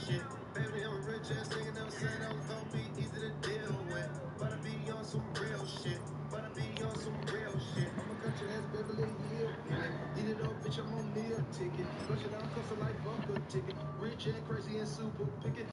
shit. Baby, I'm rich ass nigga, never said I was gonna be easy to deal with. But I be on some real shit. I'm a country ass Beverly Hill. Eat it up, bitch, I'm on meal ticket. Flush it out, custom like bunker ticket. Rich and crazy and super picket.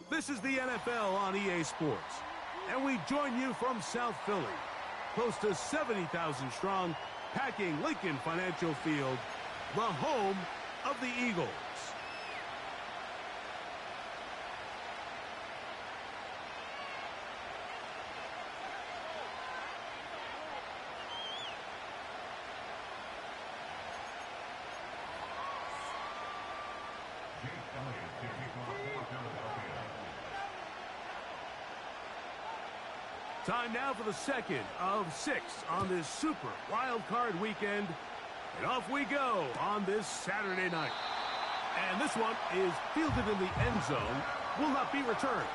This is the NFL on EA Sports, and we join you from South Philly, close to 70,000 strong, packing Lincoln Financial Field, the home of the Eagles. Time now for the second of 6 on this Super Wildcard weekend. And off we go on this Saturday night. And this one is fielded in the end zone, will not be returned.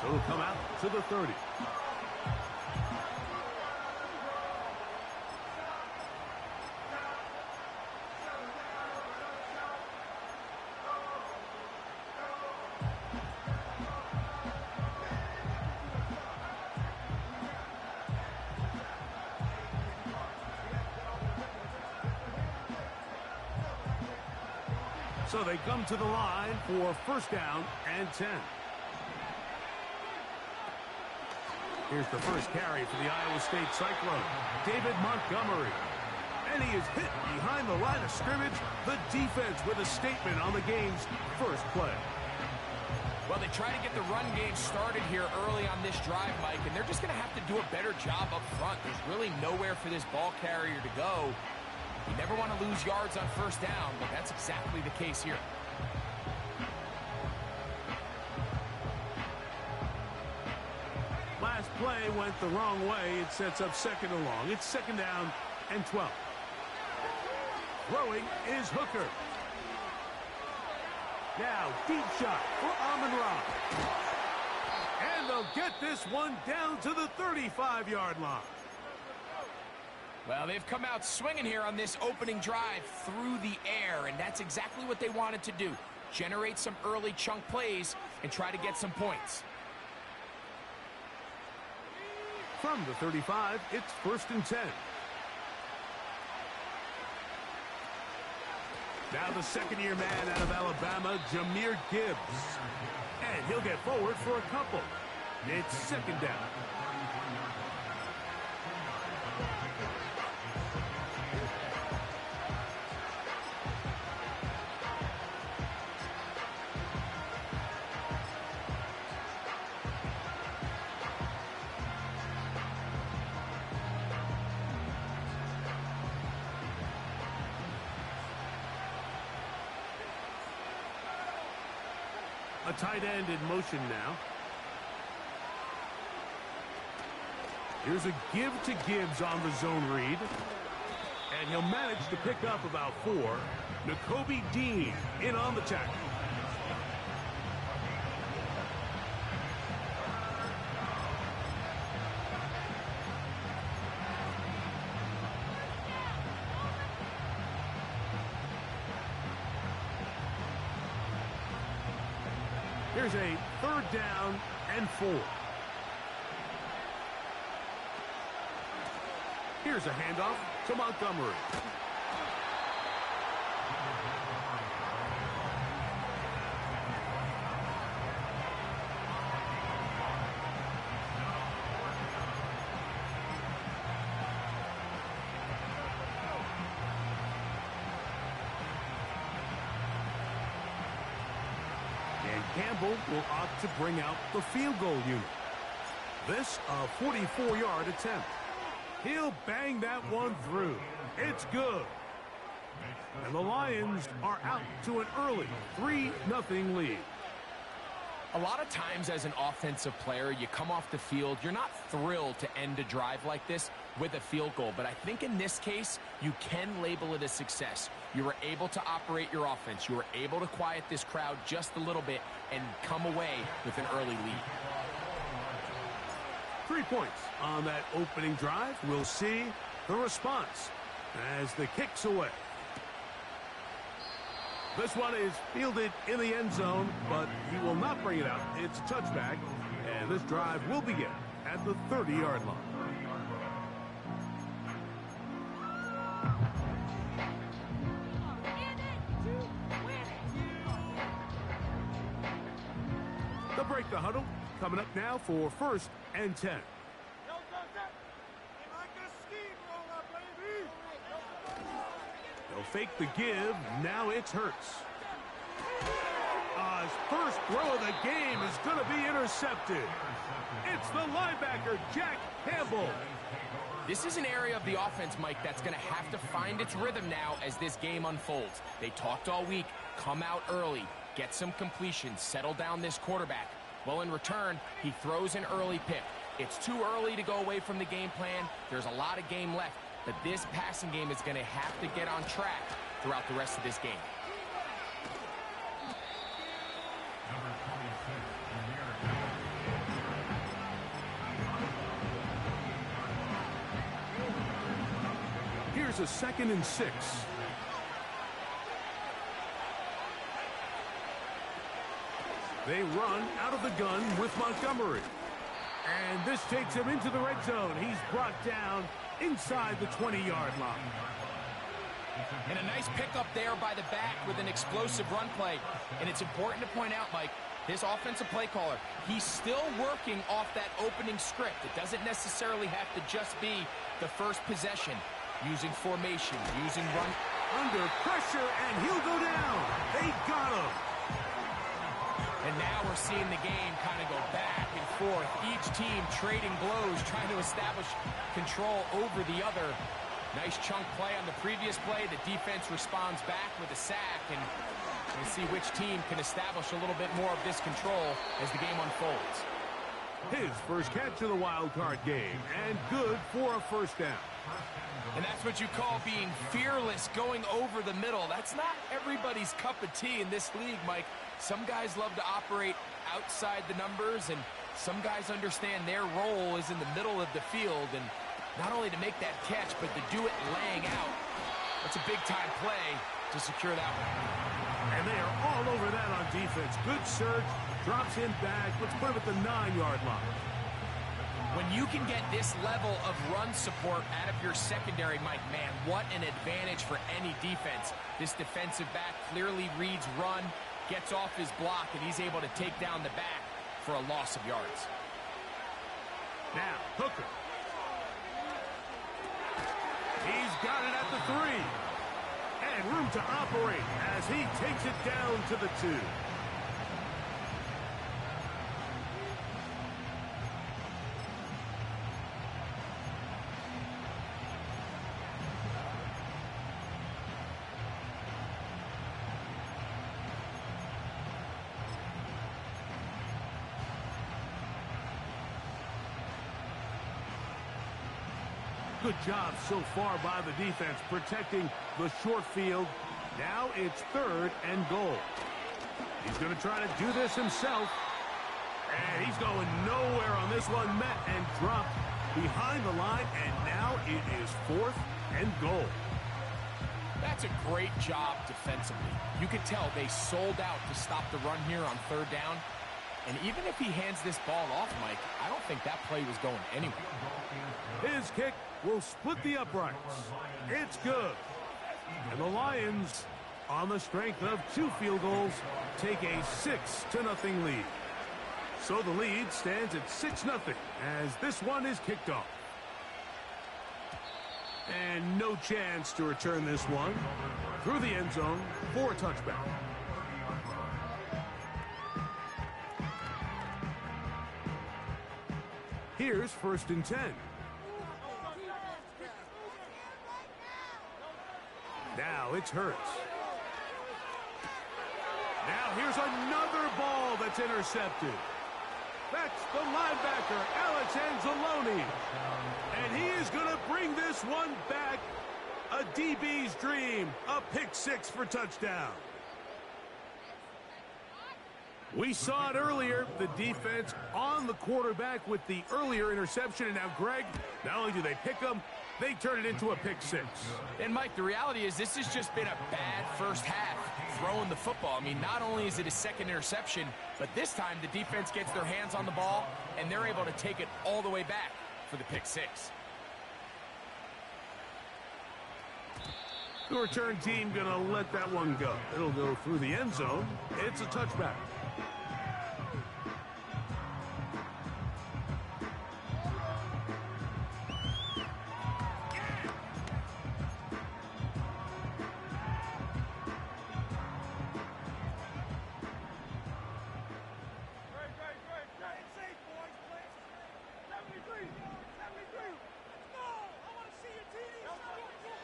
So it'll come out to the 30. So they come to the line for first down and 10. Here's the first carry for the Iowa State Cyclone, David Montgomery. And he is hit behind the line of scrimmage. The defense with a statement on the game's first play. Well, they try to get the run game started here early on this drive, Mike, and they're just going to have to do a better job up front. There's really nowhere for this ball carrier to go. You never want to lose yards on first down, but that's exactly the case here. Last play went the wrong way. It sets up second and long. It's second down and 12. Throwing is Hooker. Now, deep shot for Amon-Ra. And they'll get this one down to the 35-yard line. Well, they've come out swinging here on this opening drive through the air, and that's exactly what they wanted to do. Generate some early chunk plays and try to get some points. From the 35, it's first and 10. Now the second-year man out of Alabama, Jahmyr Gibbs. And he'll get forward for a couple. It's second down. A tight end in motion now. Here's a give to Gibbs on the zone read. And he'll manage to pick up about 4. Nakobe Dean in on the tackle. Here's a third down and 4. Here's a handoff to Montgomery. Campbell will opt to bring out the field goal unit. This a 44-yard attempt. He'll bang that one through. It's good. And the Lions are out to an early 3-0 lead. A lot of times as an offensive player, you come off the field, you're not thrilled to end a drive like this with a field goal. But I think in this case, you can label it a success. You were able to operate your offense. You were able to quiet this crowd just a little bit and come away with an early lead. 3 points on that opening drive. We'll see the response as the kick's away. This one is fielded in the end zone, but he will not bring it out. It's a touchback, and this drive will begin at the 30-yard line. They'll break the huddle. Coming up now for 1st and 10. They'll fake the give. Now it's Hurts. His first throw of the game is going to be intercepted. It's the linebacker, Jack Campbell. This is an area of the offense, Mike, that's going to have to find its rhythm now as this game unfolds. They talked all week. Come out early. Get some completions. Settle down this quarterback. Well, in return, he throws an early pick. It's too early to go away from the game plan. There's a lot of game left. But this passing game is going to have to get on track throughout the rest of this game. Here's a 2nd and 6. They run out of the gun with Montgomery. And this takes him into the red zone. He's brought down inside the 20-yard line. And a nice pickup there by the back with an explosive run play. And it's important to point out, Mike, this offensive play caller, he's still working off that opening script. It doesn't necessarily have to just be the first possession. Using formation, using run. Under pressure, and he'll go down. They got him. And now we're seeing the game kind of go back and forth. Each team trading blows, trying to establish control over the other. Nice chunk play on the previous play. The defense responds back with a sack, and we'll see which team can establish a little bit more of this control as the game unfolds. His first catch of the wild card game, and good for a 1st down. And that's what you call being fearless, going over the middle. That's not everybody's cup of tea in this league, Mike. Some guys love to operate outside the numbers, and some guys understand their role is in the middle of the field, and not only to make that catch, but to do it laying out. That's a big-time play to secure that one. And they are all over that on defense. Good search, drops him back. Let's put him at the 9-yard line. When you can get this level of run support out of your secondary, Mike, man, what an advantage for any defense. This defensive back clearly reads run, gets off his block, and he's able to take down the back for a loss of yards. Now, Hooker. He's got it at the 3. And room to operate as he takes it down to the 2. Good job so far by the defense protecting the short field. Now it's 3rd and goal. He's going to try to do this himself. And he's going nowhere on this one. Met and dropped behind the line. And now it is 4th and goal. That's a great job defensively. You could tell they sold out to stop the run here on 3rd down. And even if he hands this ball off, Mike, I don't think that play was going anywhere. His kick will split the uprights. It's good. And the Lions, on the strength of 2 field goals, take a 6-0 lead. So the lead stands at 6-0 as this one is kicked off. And no chance to return this one through the end zone for a touchback. here's 1st and 10. Now it's Hurts. Now here's another ball that's intercepted. That's the linebacker, Alex Anzalone. And he is going to bring this one back. A DB's dream. A pick-6 for touchdown. We saw it earlier, the defense on the quarterback with the earlier interception. And now, Greg, not only do they pick him, they turn it into a pick-6. And, Mike, the reality is this has just been a bad first half throwing the football. I mean, not only is it a second interception, but this time the defense gets their hands on the ball, and they're able to take it all the way back for the pick-6. The return team going to let that one go. It'll go through the end zone. It's a touchback.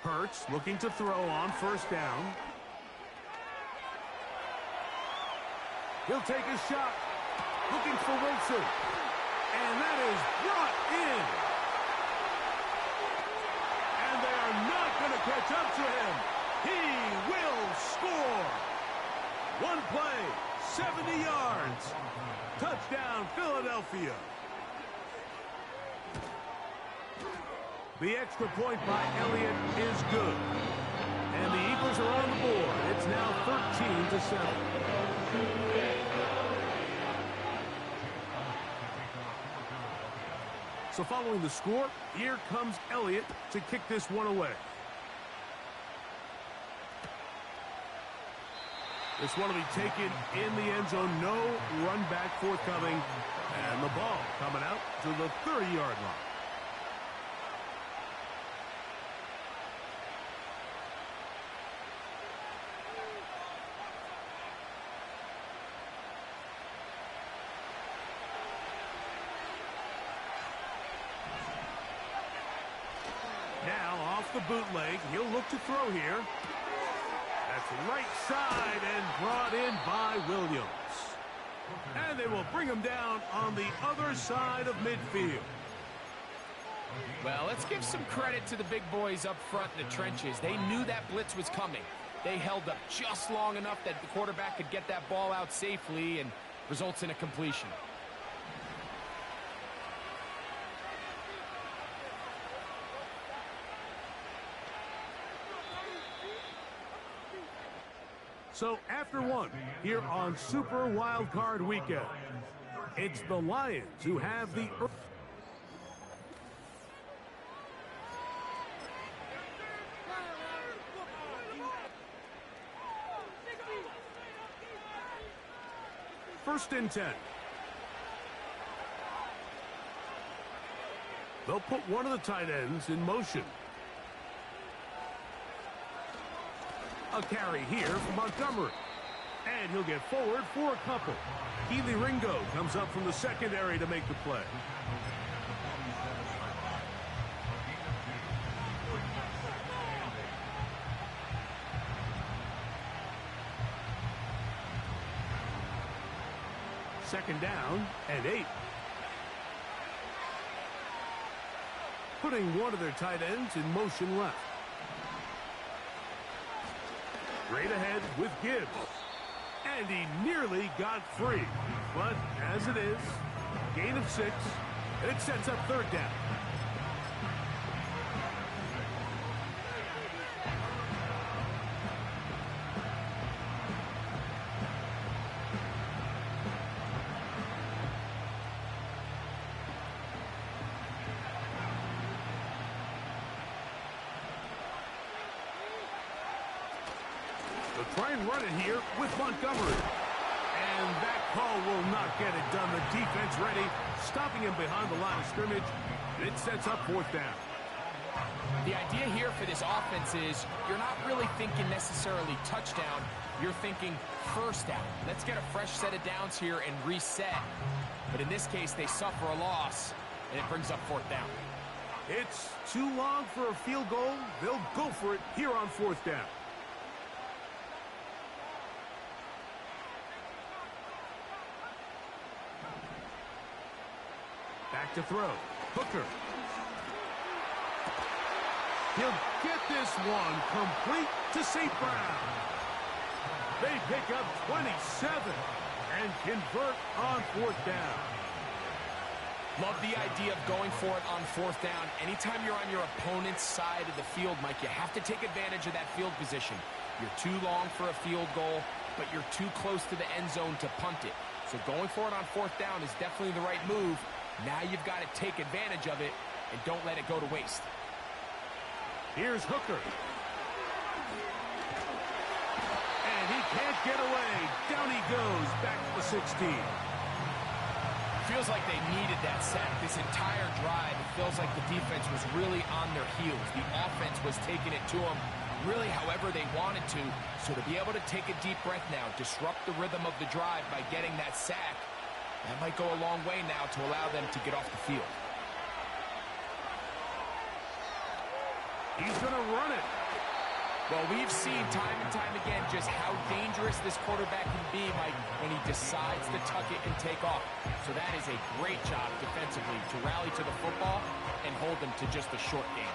Hurts looking to throw on 1st down. He'll take a shot. Looking for Wilson. And that is brought in. And they are not going to catch up to him. He will score. One play, 70 yards. Touchdown, Philadelphia. The extra point by Elliott is good. And the Eagles are on the board. It's now 13-7. So following the score, here comes Elliott to kick this one away. This one will be taken in the end zone. No run back forthcoming. And the ball coming out to the 30-yard line. Now off the bootleg, he'll look to throw here. That's right side and brought in by Williams. And they will bring him down on the other side of midfield. Well, let's give some credit to the big boys up front in the trenches. They knew that blitz was coming. They held up just long enough that the quarterback could get that ball out safely and results in a completion. So after one, here on Super Wildcard Weekend, it's the Lions who have the... First and 10. They'll put one of the tight ends in motion. A carry here from Montgomery. And he'll get forward for a couple. Keely Ringo comes up from the secondary to make the play. Second down and 8. Putting one of their tight ends in motion left. Straight ahead with Gibbs. And he nearly got free. But as it is, gain of 6, and it sets up third down. They'll try and run it here with Montgomery. And that call will not get it done. The defense ready, stopping him behind the line of scrimmage. And it sets up fourth down. The idea here for this offense is you're not really thinking necessarily touchdown. You're thinking first down. Let's get a fresh set of downs here and reset. But in this case, they suffer a loss and it brings up 4th down. It's too long for a field goal. They'll go for it here on 4th down. Back to throw. Hooker. He'll get this one complete to St. Brown. They pick up 27 and convert on 4th down. Love the idea of going for it on 4th down. Anytime you're on your opponent's side of the field, Mike, you have to take advantage of that field position. You're too long for a field goal, but you're too close to the end zone to punt it. So going for it on 4th down is definitely the right move. Now you've got to take advantage of it and don't let it go to waste. Here's Hooker. And he can't get away. Down he goes, back to the 16. Feels like they needed that sack this entire drive. It feels like the defense was really on their heels. The offense was taking it to them really however they wanted to. So to be able to take a deep breath now, disrupt the rhythm of the drive by getting that sack, that might go a long way now to allow them to get off the field. He's going to run it. Well, we've seen time and time again just how dangerous this quarterback can be, Mike, when he decides to tuck it and take off. So that is a great job defensively to rally to the football and hold them to just a short game.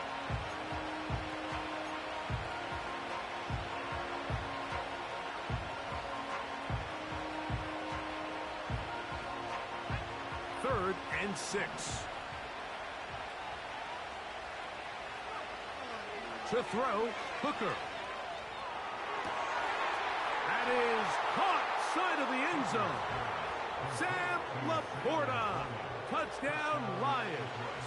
Third and 6. To throw, Hooker. That is caught side of the end zone. Sam Laporta. Touchdown, Lions.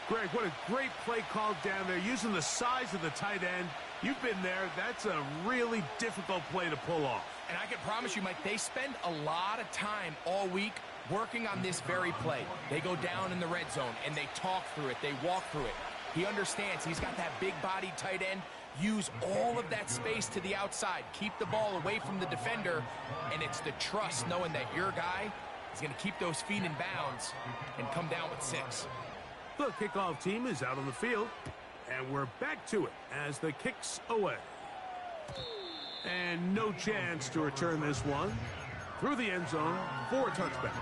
Greg, what a great play call down there, using the size of the tight end. You've been there. That's a really difficult play to pull off. And I can promise you, Mike, they spend a lot of time all week working on this very play. They go down in the red zone, and they talk through it. They walk through it. He understands he's got that big-bodied tight end. Use all of that space to the outside. Keep the ball away from the defender, and it's the trust knowing that your guy is going to keep those feet in bounds and come down with 6. The kickoff team is out on the field, and we're back to it as the kick's away. And no chance to return this one through the end zone for a touchback.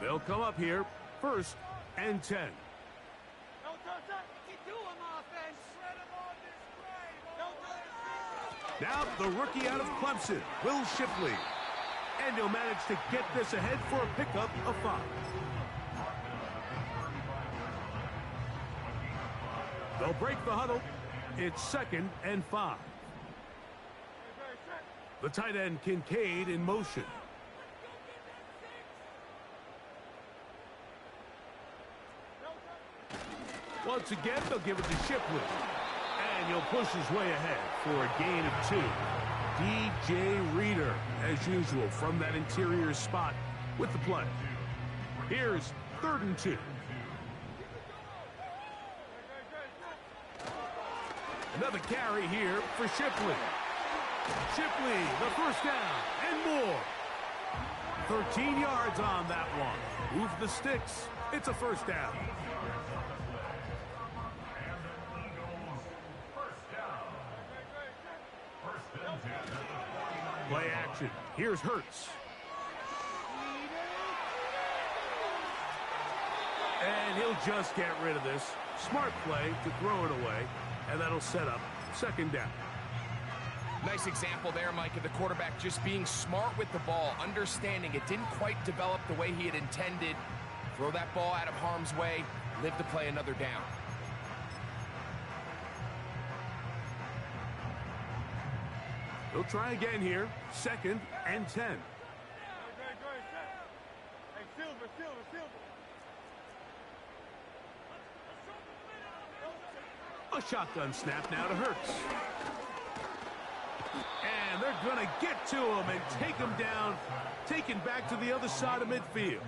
They'll come up here, 1st and 10. Now the rookie out of Clemson, Will Shipley. And he'll manage to get this ahead for a pickup of 5. They'll break the huddle. It's 2nd and 5. The tight end Kincaid in motion. Once again, they'll give it to Shipley. And he'll push his way ahead for a gain of 2. DJ Reader, as usual, from that interior spot with the play. Here's 3rd and 2. Another carry here for Shipley. Shipley, the 1st down, and more. 13 yards on that one. Move the sticks. It's a 1st down. Play action. Here's Hurts. And he'll just get rid of this. Smart play to throw it away. And that'll set up 2nd down. Nice example there, Mike, of the quarterback just being smart with the ball, understanding it didn't quite develop the way he had intended. Throw that ball out of harm's way, live to play another down. He'll try again here, 2nd and 10. A shotgun snap now to Hurts. And they're going to get to him and take him down, taken back to the other side of midfield.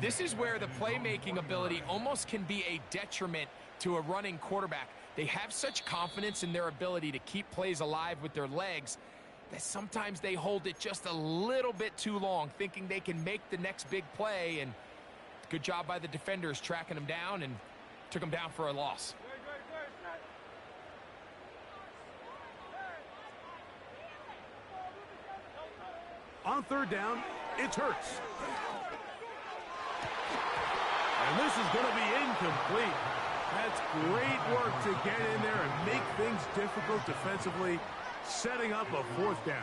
This is where the playmaking ability almost can be a detriment to a running quarterback. They have such confidence in their ability to keep plays alive with their legs that sometimes they hold it just a little bit too long, thinking they can make the next big play. And good job by the defenders tracking him down and took him down for a loss. On third down, it's Hurts. And this is going to be incomplete. That's great work to get in there and make things difficult defensively, setting up a fourth down.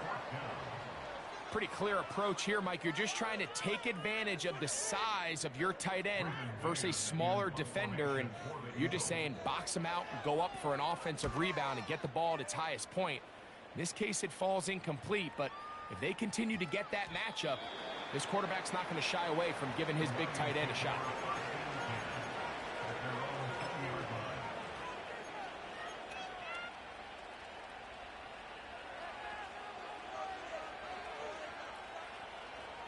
Pretty clear approach here, Mike. You're just trying to take advantage of the size of your tight end versus a smaller defender, and you're just saying box him out and go up for an offensive rebound and get the ball at its highest point. In this case, it falls incomplete, but if they continue to get that matchup, this quarterback's not going to shy away from giving his big tight end a shot.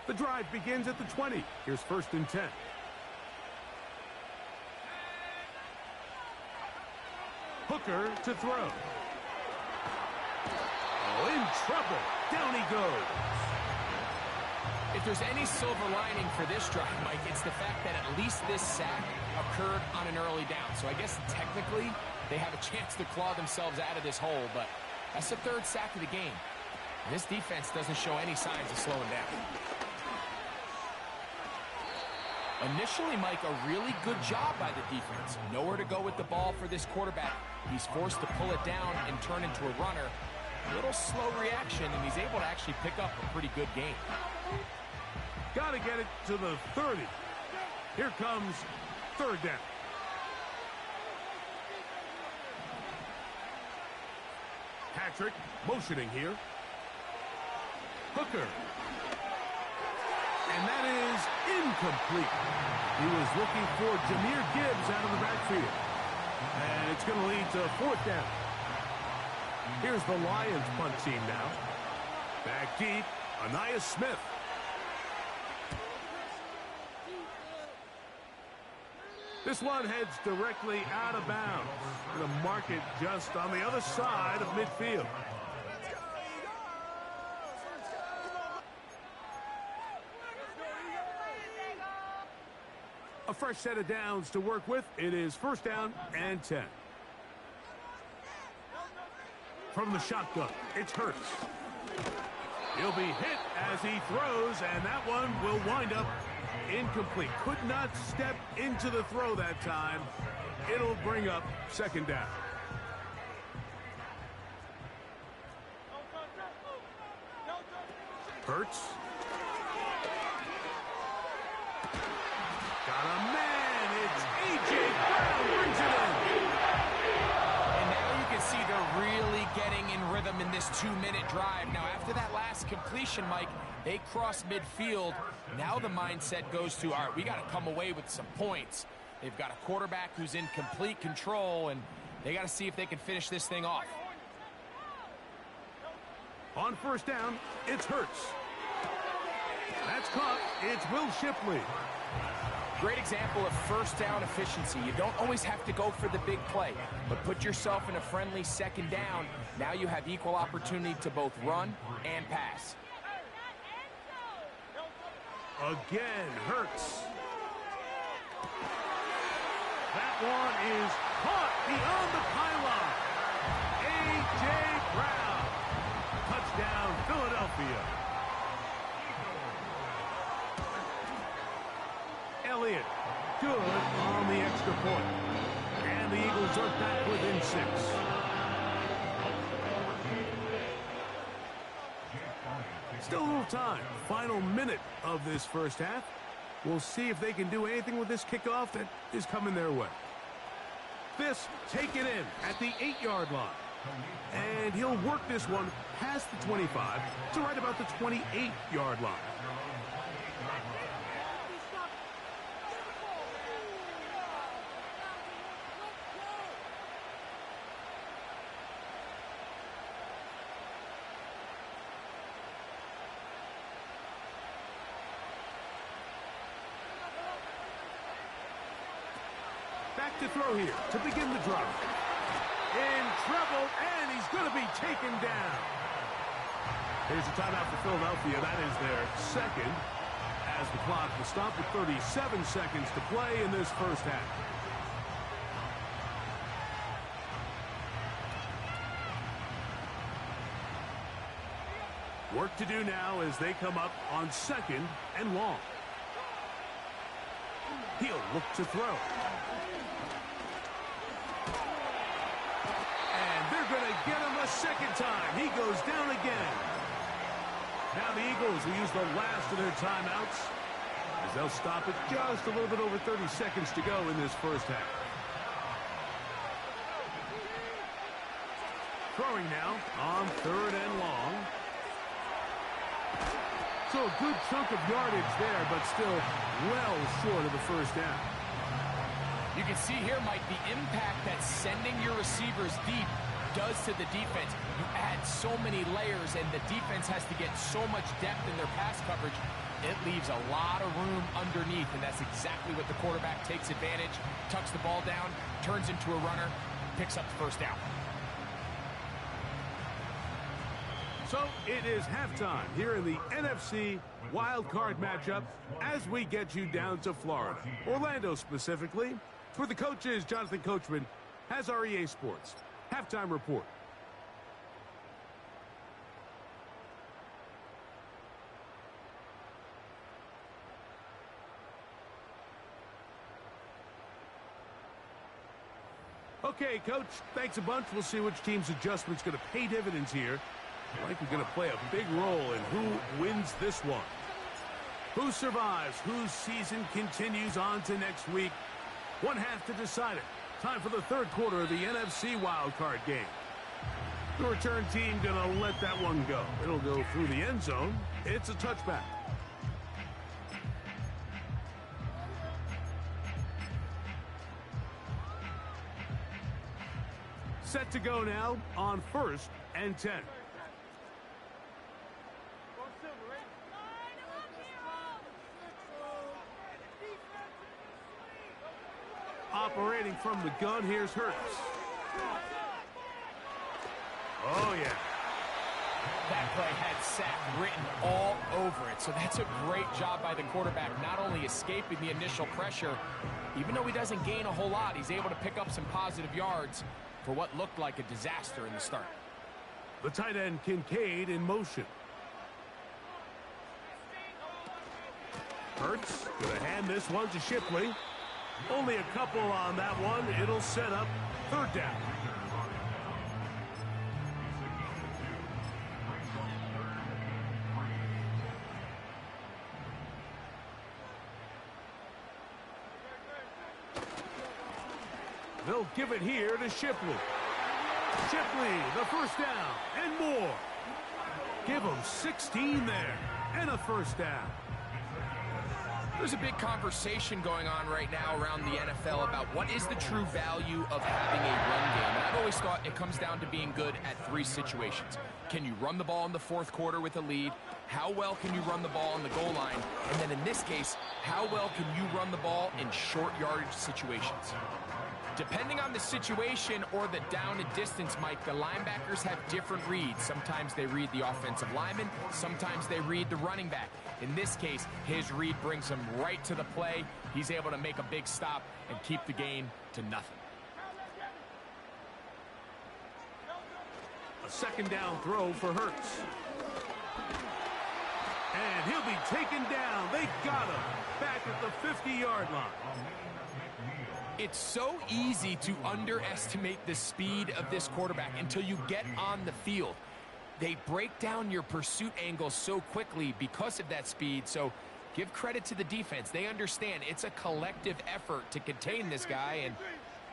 The drive begins at the 20. Here's 1st and 10. Hooker to throw. Oh, in trouble. Down he goes. If there's any silver lining for this drive, Mike, it's the fact that at least this sack occurred on an early down. So I guess technically they have a chance to claw themselves out of this hole, but that's the 3rd sack of the game. And this defense doesn't show any signs of slowing down. Initially, Mike, a really good job by the defense. Nowhere to go with the ball for this quarterback. He's forced to pull it down and turn into a runner. A little slow reaction, and he's able to actually pick up a pretty good game. Got to get it to the 30. Here comes 3rd down. Patrick motioning here. Hooker. And that is incomplete. He was looking for Jahmyr Gibbs out of the backfield. And it's going to lead to 4th down. Here's the Lions punt team now. Back deep, Anais Smith. This one heads directly out of bounds. The market just on the other side of midfield. A fresh set of downs to work with. It is 1st down and 10. From the shotgun, it's Hurts. He'll be hit as he throws, and that one will wind up incomplete. Could not step into the throw that time. It'll bring up 2nd down. Hurts. Got a man. It's A.J. Brown brings it in. And now you can see they're really getting in rhythm in this 2-minute drive. Now, after that last completion, Mike, they cross midfield. Now the mindset goes to, all right, we got to come away with some points. They've got a quarterback who's in complete control, and they got to see if they can finish this thing off. On 1st down, it's Hurts. That's caught. It's Will Shipley. Great example of 1st down efficiency. You don't always have to go for the big play, but put yourself in a friendly 2nd down. Now you have equal opportunity to both run and pass. Again, Hurts. That one is caught beyond the pylon. A.J. Brown. Touchdown, Philadelphia. Elliott, good on the extra point. And the Eagles are back within 6. Still a little time. Final minute of this 1st half. We'll see if they can do anything with this kickoff that is coming their way. This taken in at the 8-yard line. And he'll work this one past the 25 to right about the 28-yard line. to throw here to begin the drive. In trouble, and he's going to be taken down. Here's a timeout for Philadelphia. That is their second, as the clock will stop with 37 seconds to play in this first half. Work to do now as they come up on second and long. He'll look to throw. And they're going to get him a second time. He goes down again. Now the Eagles will use the last of their timeouts as they'll stop it just a little bit over 30 seconds to go in this first half. Throwing now on third and long. So a good chunk of yardage there, but still well short of the first down. You can see here, Mike, the impact that sending your receivers deep does to the defense. You add so many layers, and the defense has to get so much depth in their pass coverage. It leaves a lot of room underneath, and that's exactly what the quarterback takes advantage, tucks the ball down, turns into a runner, picks up the first down. So it is halftime here in the NFC Wildcard matchup as we get you down to Florida, Orlando specifically. For the coaches, Jonathan Coachman has our EA Sports halftime report. Okay, Coach, thanks a bunch. We'll see which team's adjustment's going to pay dividends here. Likely going to play a big role in who wins this one. Who survives, whose season continues on to next week. One half to decide it. Time for the third quarter of the NFC wildcard game. The return team going to let that one go. It'll go through the end zone. It's a touchback. Set to go now on 1st and 10. Operating from the gun, here's Hurts. Oh, yeah. That play had sack written all over it, so that's a great job by the quarterback, not only escaping the initial pressure, even though he doesn't gain a whole lot, he's able to pick up some positive yards for what looked like a disaster in the start. The tight end Kincaid in motion. Hurts going to hand this one to Shipley. Only a couple on that one. It'll set up third down. They'll give it here to Shipley. Shipley, the first down, and more. Give them 16 there, and a first down. There's a big conversation going on right now around the NFL about what is the true value of having a run game. And I've always thought it comes down to being good at three situations. Can you run the ball in the fourth quarter with a lead? How well can you run the ball on the goal line? And then in this case, how well can you run the ball in short yardage situations? Depending on the situation or the down and distance, Mike, the linebackers have different reads. Sometimes they read the offensive lineman. Sometimes they read the running back. In this case, his read brings him right to the play. He's able to make a big stop and keep the gain to nothing. A second down throw for Hurts. And he'll be taken down. They got him back at the 50-yard line. It's so easy to underestimate the speed of this quarterback until you get on the field. They break down your pursuit angle so quickly because of that speed, so give credit to the defense. They understand it's a collective effort to contain this guy, and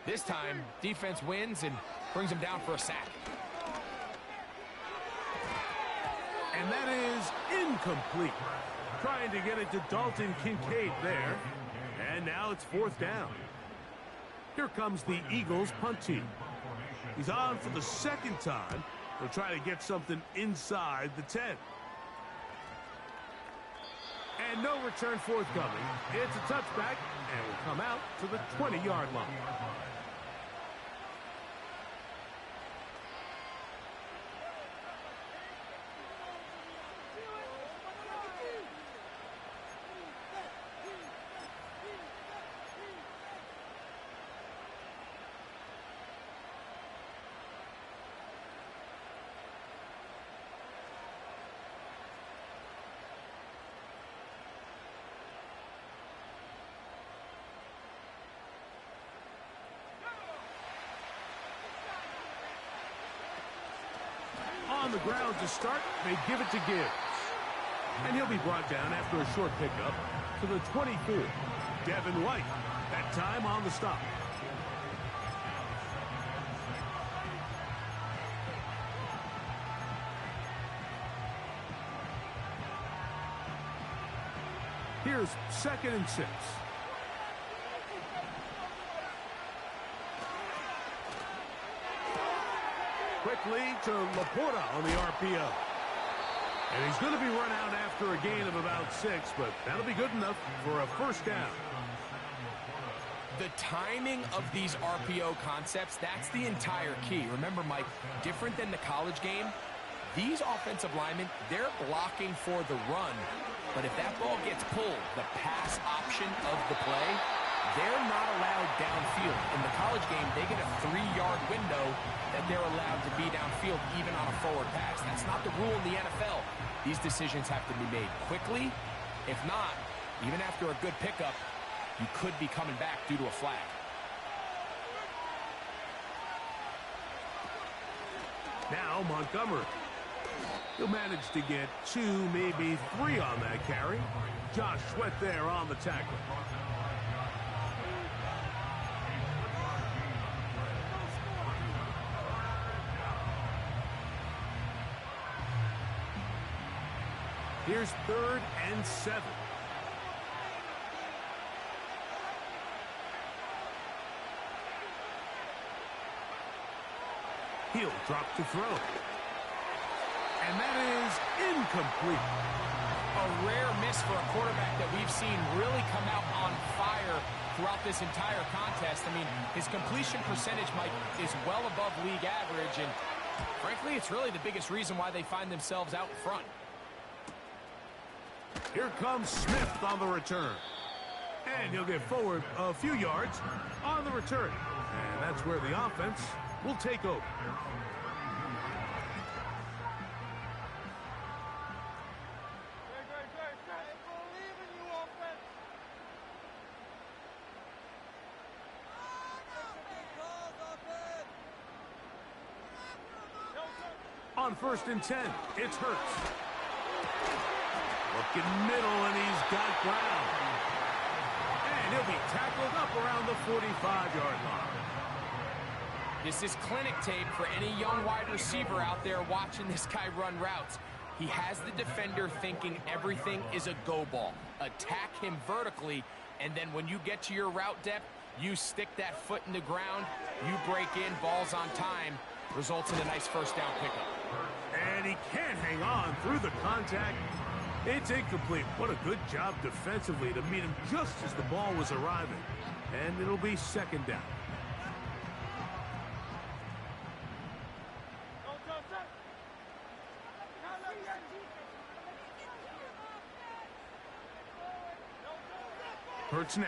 this time, defense wins and brings him down for a sack. And that is incomplete. Trying to get it to Dalton Kincaid there, and now it's fourth down. Here comes the Eagles punt team. He's on for the second time. They'll try to get something inside the 10. And And no return forthcoming. It's a touchback and will come out to the 20-yard line. On the ground to start, they give it to Gibbs. And he'll be brought down after a short pickup to the 24. Devin White, that time on the stop. Here's 2nd and 6. Quickly to Laporta on the RPO. And he's going to be run out after a gain of about 6, but that'll be good enough for a first down. The timing of these RPO concepts, that's the entire key. Remember, Mike, different than the college game, these offensive linemen, they're blocking for the run. But if that ball gets pulled, the pass option of the play, they're not allowed downfield. In the college game, they get a 3-yard window that they're allowed to be downfield even on a forward pass. That's not the rule in the NFL. These decisions have to be made quickly. If not, even after a good pickup, you could be coming back due to a flag. Now Montgomery. He'll manage to get 2, maybe 3 on that carry. Josh Sweat there on the tackle. Here's 3rd and 7. He'll drop to throw. And that is incomplete. A rare miss for a quarterback that we've seen really come out on fire throughout this entire contest. I mean, his completion percentage, Mike, is well above league average. And frankly, it's really the biggest reason why they find themselves out front. Here comes Smith on the return. And he'll get forward a few yards on the return. And that's where the offense will take over. On 1st and 10, it's Hurts. Looking middle, and he's got ground. And he'll be tackled up around the 45-yard line. This is clinic tape for any young wide receiver out there watching this guy run routes. He has the defender thinking everything is a go ball. Attack him vertically, and then when you get to your route depth, you stick that foot in the ground, you break in, balls on time, results in a nice first down pickup. And he can't hang on through the contact. It's incomplete. What a good job defensively to meet him just as the ball was arriving. And it'll be 2nd down. Hurts now.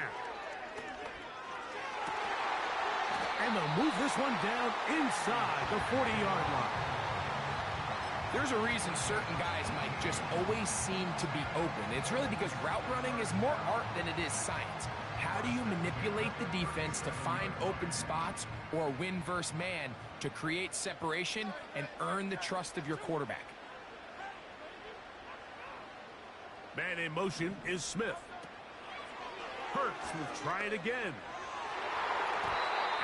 And they'll move this one down inside the 40-yard line. There's a reason certain guys might just always seem to be open. It's really because route running is more art than it is science. How do you manipulate the defense to find open spots or win versus man to create separation and earn the trust of your quarterback? Man in motion is Smith. Hurts will try it again.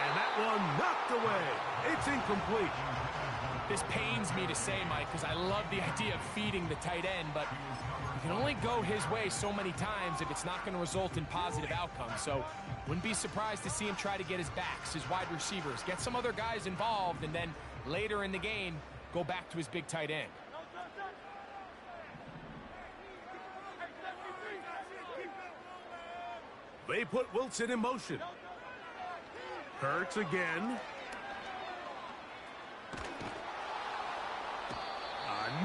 And that one knocked away. It's incomplete. This pains me to say, Mike, because I love the idea of feeding the tight end, but you can only go his way so many times if it's not going to result in positive outcomes. So wouldn't be surprised to see him try to get his backs, his wide receivers, get some other guys involved, and then later in the game, go back to his big tight end. they put Wilson in motion. Hurts again.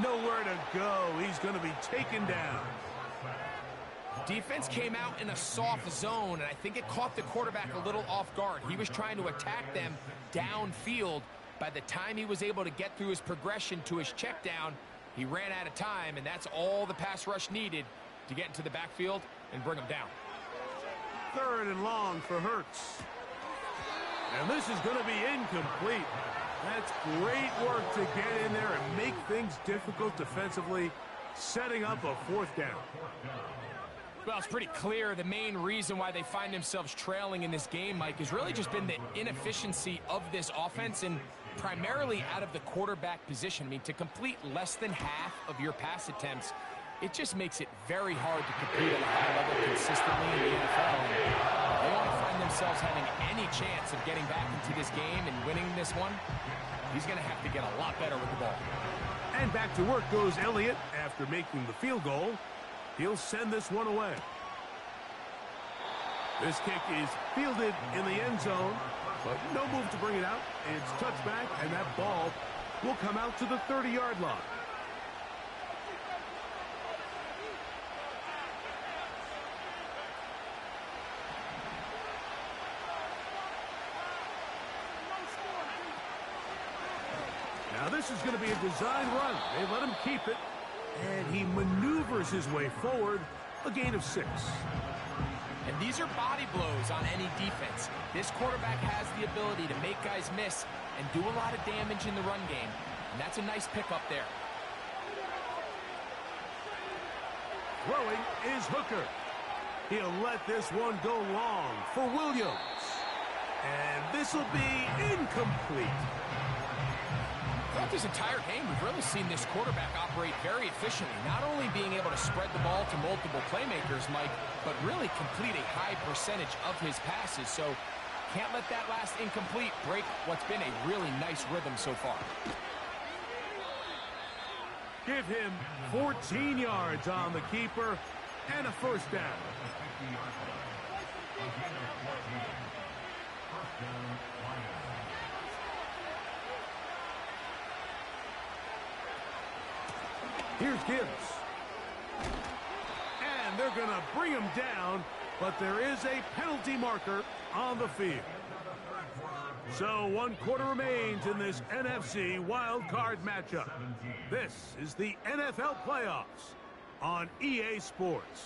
Nowhere to go. He's going to be taken down. Defense came out in a soft zone, and I think it caught the quarterback a little off guard. He was trying to attack them downfield. By the time he was able to get through his progression to his check down, he ran out of time, and that's all the pass rush needed to get into the backfield and bring him down. 3rd and long for Hurts. And this is going to be incomplete. That's great work to get in there and make things difficult defensively, setting up a 4th down. Well, it's pretty clear the main reason why they find themselves trailing in this game, Mike, has really just been the inefficiency of this offense and primarily out of the quarterback position. I mean, to complete less than half of your pass attempts, it just makes it very hard to compete at a high level consistently in the NFL. They want to find themselves having any chance of getting back into this game and winning this one. He's going to have to get a lot better with the ball. And back to work goes Elliott after making the field goal. He'll send this one away. This kick is fielded in the end zone, but no move to bring it out. It's touchback, and that ball will come out to the 30-yard line. Now this is going to be a design run. They let him keep it, and he maneuvers his way forward, a gain of 6. And these are body blows on any defense. This quarterback has the ability to make guys miss and do a lot of damage in the run game, and that's a nice pickup there. Throwing is Hooker. He'll let this one go long for Williams. And this will be incomplete. Throughout this entire game, we've really seen this quarterback operate very efficiently, not only being able to spread the ball to multiple playmakers, Mike, but really complete a high percentage of his passes. So can't let that last incomplete break what's been a really nice rhythm so far. Give him 14 yards on the keeper and a 1st down. Here's Gibbs. And they're going to bring him down, but there is a penalty marker on the field. So 1 quarter remains in this NFC Wildcard matchup. This is the NFL playoffs on EA Sports.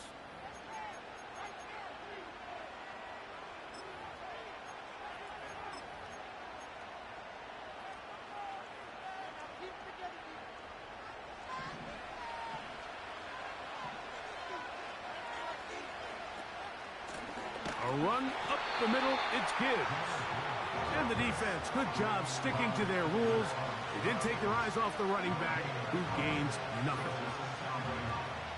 A run up the middle, it's Gibbs. And the defense, good job sticking to their rules. They didn't take their eyes off the running back, who gains nothing.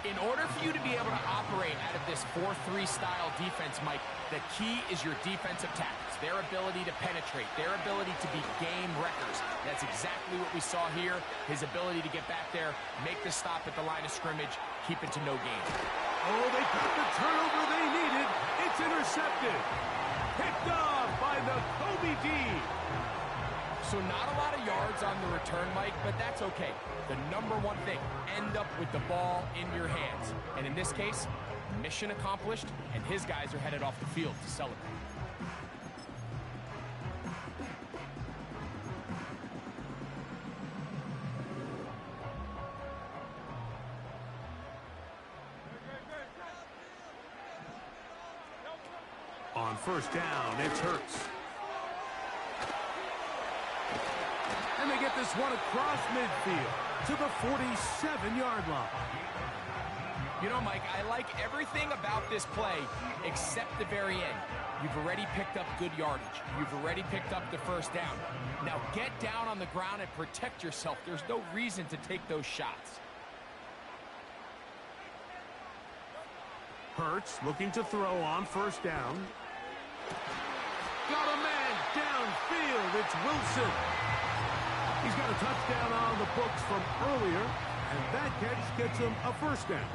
In order for you to be able to operate out of this 4-3 style defense, Mike, the key is your defensive tackles, their ability to penetrate, their ability to be game wreckers. That's exactly what we saw here, his ability to get back there, make the stop at the line of scrimmage, keep it to no gain. Oh, they got the turnover they needed. It's intercepted. Picked off by the Kobe D. So not a lot of yards on the return, Mike, but that's okay. The number one thing, end up with the ball in your hands. And in this case, mission accomplished, and his guys are headed off the field to celebrate. On 1st down, it's Hurts. And they get this one across midfield to the 47-yard line. You know, Mike, I like everything about this play except the very end. You've already picked up good yardage. You've already picked up the 1st down. Now get down on the ground and protect yourself. There's no reason to take those shots. Hurts looking to throw on 1st down. Got a man downfield. It's Wilson. He's got a touchdown on the books from earlier, and that catch gets him a 1st down.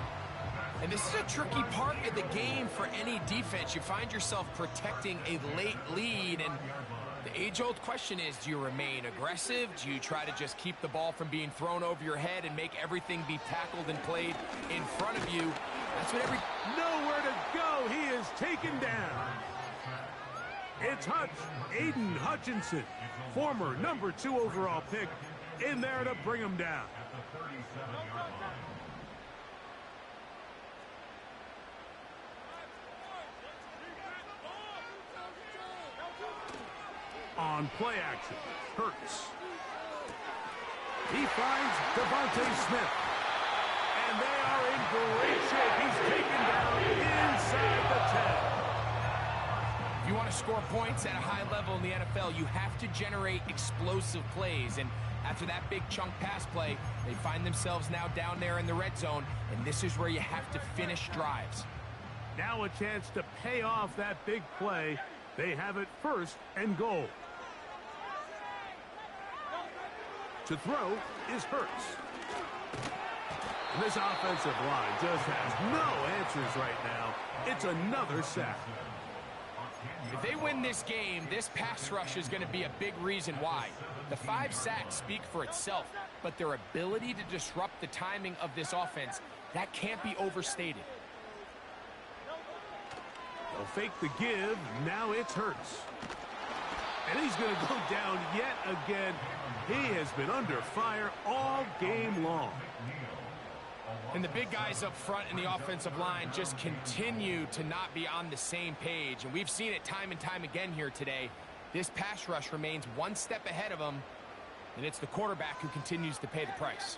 And this is a tricky part of the game for any defense. You find yourself protecting a late lead, and the age-old question is, do you remain aggressive? Do you try to just keep the ball from being thrown over your head and make everything be tackled and played in front of you? That's what Nowhere to go. He is taken down. It's Aiden Hutchinson, former #2 overall pick, in there to bring him down. On play action, Hurts. He finds Devontae Smith. And they are in great shape. He's taken down inside the 10. If you want to score points at a high level in the NFL, you have to generate explosive plays. And after that big chunk pass play, they find themselves now down there in the red zone. And this is where you have to finish drives. Now a chance to pay off that big play. They have it 1st and goal. To throw is Hurts. And this offensive line just has no answers right now. It's another sack. If they win this game, this pass rush is going to be a big reason why. The 5 sacks speak for itself, but their ability to disrupt the timing of this offense, that can't be overstated. They'll fake the give. Now it's Hurts. And he's going to go down yet again. He has been under fire all game long. And the big guys up front in the offensive line just continue to not be on the same page. And we've seen it time and time again here today. This pass rush remains one step ahead of them, and it's the quarterback who continues to pay the price.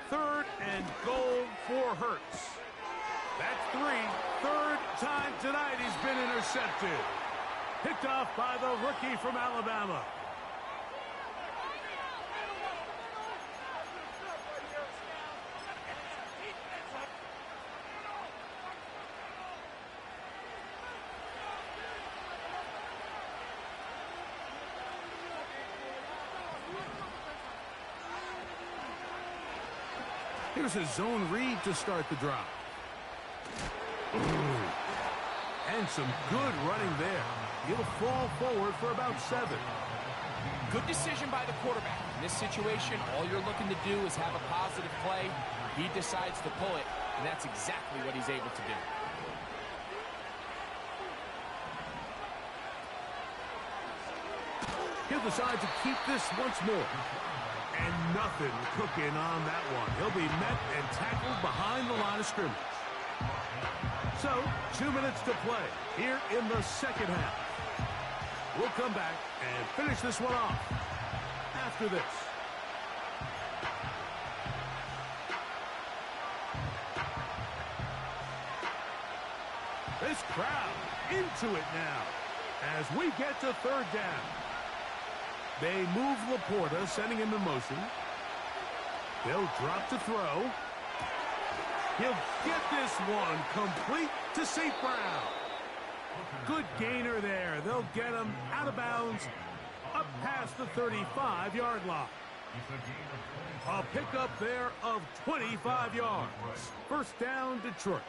Third and goal for Hurts. That's 3. Third time tonight he's been intercepted. Picked off by the rookie from Alabama. Here's a zone read to start the drive. Ooh. And some good running there. He'll fall forward for about 7. Good decision by the quarterback. In this situation, all you're looking to do is have a positive play. He decides to pull it, and that's exactly what he's able to do. He'll decide to keep this once more. And nothing cooking on that one. He'll be met and tackled behind the line of scrimmage. So, 2 minutes to play here in the second half. We'll come back and finish this one off after this. This crowd into it now as we get to 3rd down. They move Laporta, sending him in motion. They'll drop to throw. He'll get this one complete to St. Brown. Good gainer there. They'll get him out of bounds up past the 35-yard line. A pickup there of 25 yards. 1st down, Detroit.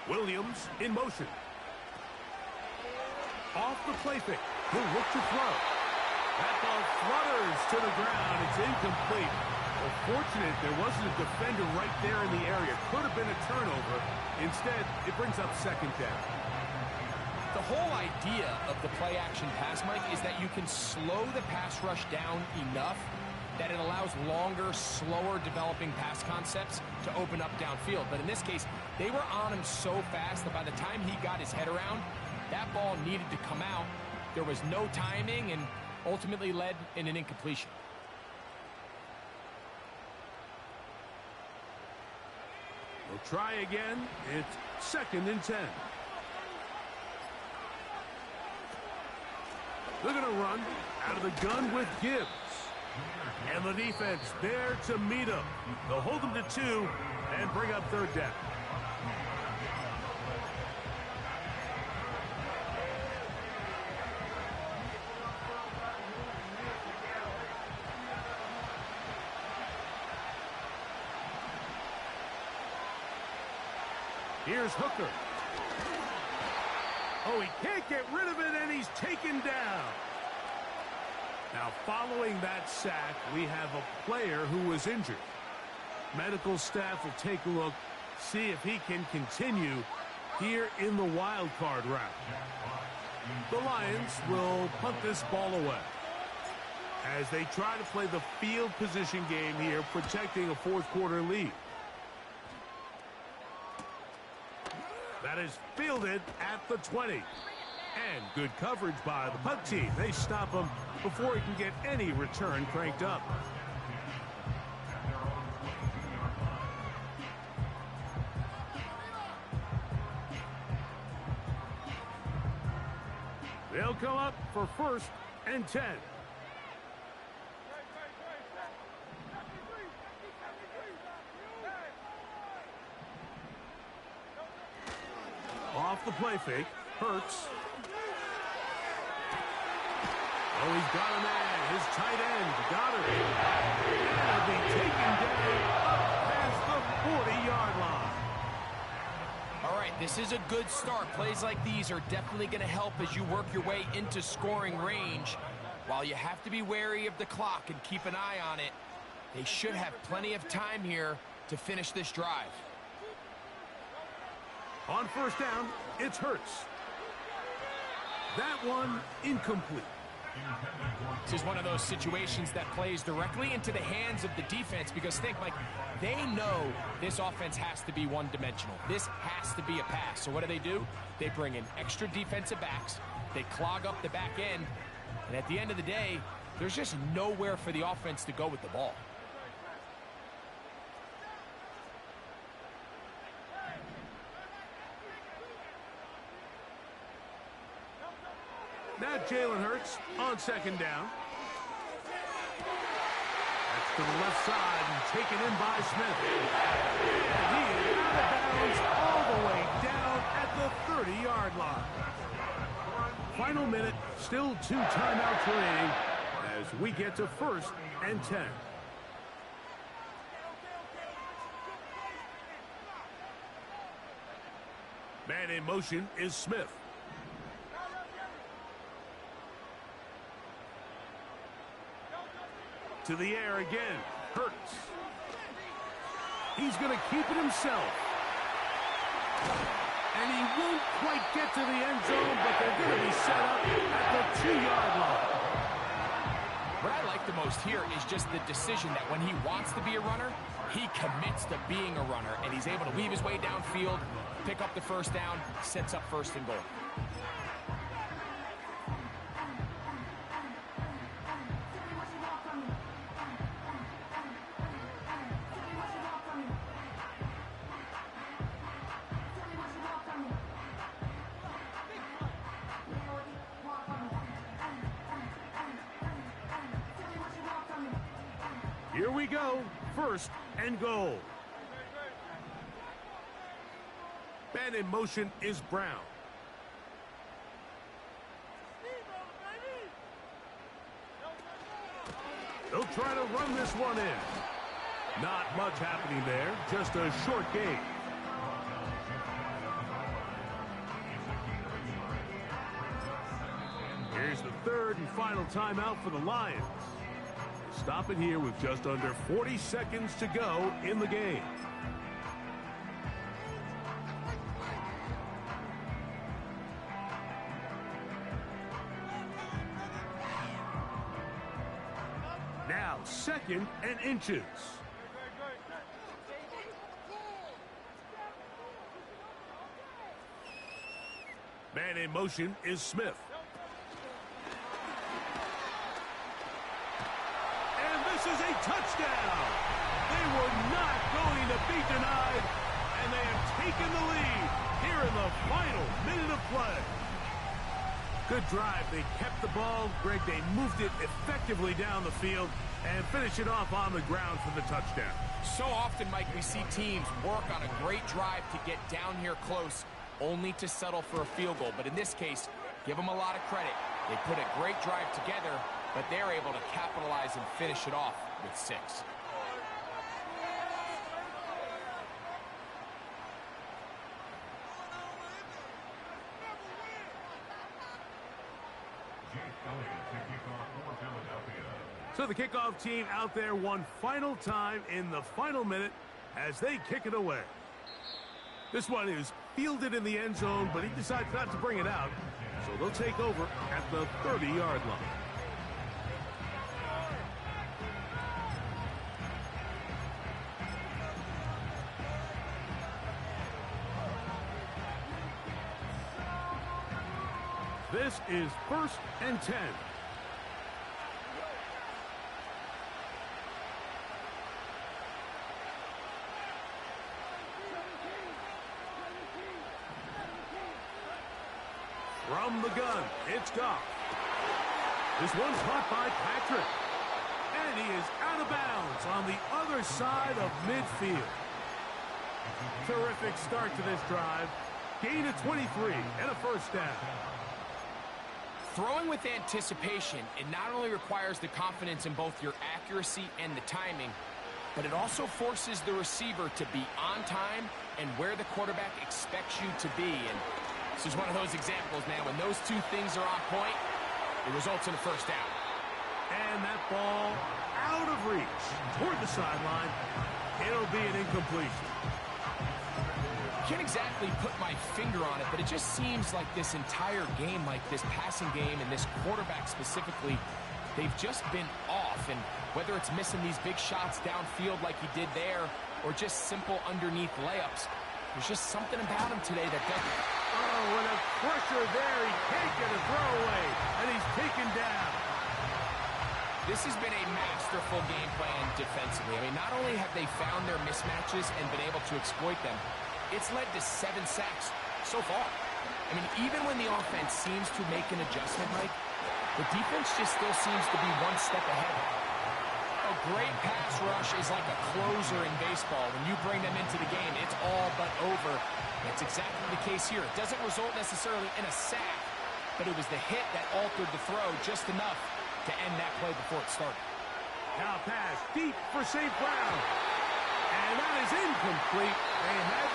Williams in motion. Off the play fake. He'll look to throw. That ball flutters to the ground. It's incomplete. Well, fortunate there wasn't a defender right there in the area. Could have been a turnover. Instead, it brings up 2nd down. The whole idea of the play-action pass, Mike, is that you can slow the pass rush down enough that it allows longer, slower developing pass concepts to open up downfield. But in this case, they were on him so fast that by the time he got his head around, that ball needed to come out. There was no timing and ultimately led in an incompletion. We'll try again. It's 2nd and 10. They're going to run out of the gun with Gibbs. And the defense there to meet him. They'll hold them to 2 and bring up third down. Here's Hooker. Oh, he can't get rid of it, and he's taken down. Now, following that sack, we have a player who was injured. Medical staff will take a look, see if he can continue here in the wild card round. The Lions will punt this ball away as they try to play the field position game here, protecting a fourth-quarter lead. That is fielded at the 20. And good coverage by the punt team. They stop him before he can get any return cranked up. They'll come up for 1st and 10. Off the play fake. Hurts. Oh, he's got a man. His tight end. Goddard. And he'll be taken down up past the 40-yard line. All right, this is a good start. Plays like these are definitely going to help as you work your way into scoring range. While you have to be wary of the clock and keep an eye on it, they should have plenty of time here to finish this drive. On 1st down, it's Hurts. That one incomplete. This is one of those situations that plays directly into the hands of the defense because think, Mike, they know this offense has to be one-dimensional. This has to be a pass. So what do? They bring in extra defensive backs. They clog up the back end. And at the end of the day, there's just nowhere for the offense to go with the ball. Now Jalen Hurts on 2nd down. That's to the left side and taken in by Smith. And he is out of bounds all the way down at the 30-yard line. Final minute, still 2 timeouts remaining as we get to 1st and 10. Man in motion is Smith. To the air again. Hurts. He's going to keep it himself. And he won't quite get to the end zone, but they're going to be set up at the 2-yard line. What I like the most here is just the decision that when he wants to be a runner, he commits to being a runner, and he's able to weave his way downfield, pick up the 1st down, sets up 1st and goal. Here we go. 1st and goal. Man in motion is Brown. They'll try to run this one in. Not much happening there. Just a short gain. Here's the 3rd and final timeout for the Lions. Stop it here with just under 40 seconds to go in the game. Now 2nd and inches. Man in motion is Smith. This is a touchdown. They were not going to be denied, and they have taken the lead here in the final minute of play. Good drive. They kept the ball. Greg, they moved it effectively down the field and finish it off on the ground for the touchdown. So often, Mike, we see teams work on a great drive to get down here close, only to settle for a field goal. But in this case, give them a lot of credit. They put a great drive together, but they're able to capitalize and finish it off with 6. So the kickoff team out there one final time in the final minute as they kick it away. This one is fielded in the end zone, but he decides not to bring it out. So they'll take over at the 30-yard line. This is 1st and 10. From the gun, it's Goff. This one's caught by Patrick. And he is out of bounds on the other side of midfield. Terrific start to this drive. Gain of 23 and a first down. Throwing with anticipation, it not only requires the confidence in both your accuracy and the timing, but it also forces the receiver to be on time and where the quarterback expects you to be. And this is one of those examples, man. When those two things are on point, it results in a first down. And that ball out of reach toward the sideline. It'll be an incompletion. Can't exactly put my finger on it, but it just seems like this entire game, like this passing game and this quarterback specifically, they've just been off. And whether it's missing these big shots downfield like he did there or just simple underneath layups, there's just something about him today that doesn't... Oh, and a pressure there. He can't get a throwaway, and he's taken down. This has been a masterful game plan defensively. I mean, not only have they found their mismatches and been able to exploit them, it's led to 7 sacks so far. I mean, even when the offense seems to make an adjustment, Mike, the defense just still seems to be one step ahead. A great pass rush is like a closer in baseball. When you bring them into the game, it's all but over. That's exactly the case here. It doesn't result necessarily in a sack, but it was the hit that altered the throw just enough to end that play before it started. Now pass deep for St. Brown. And that is incomplete. They had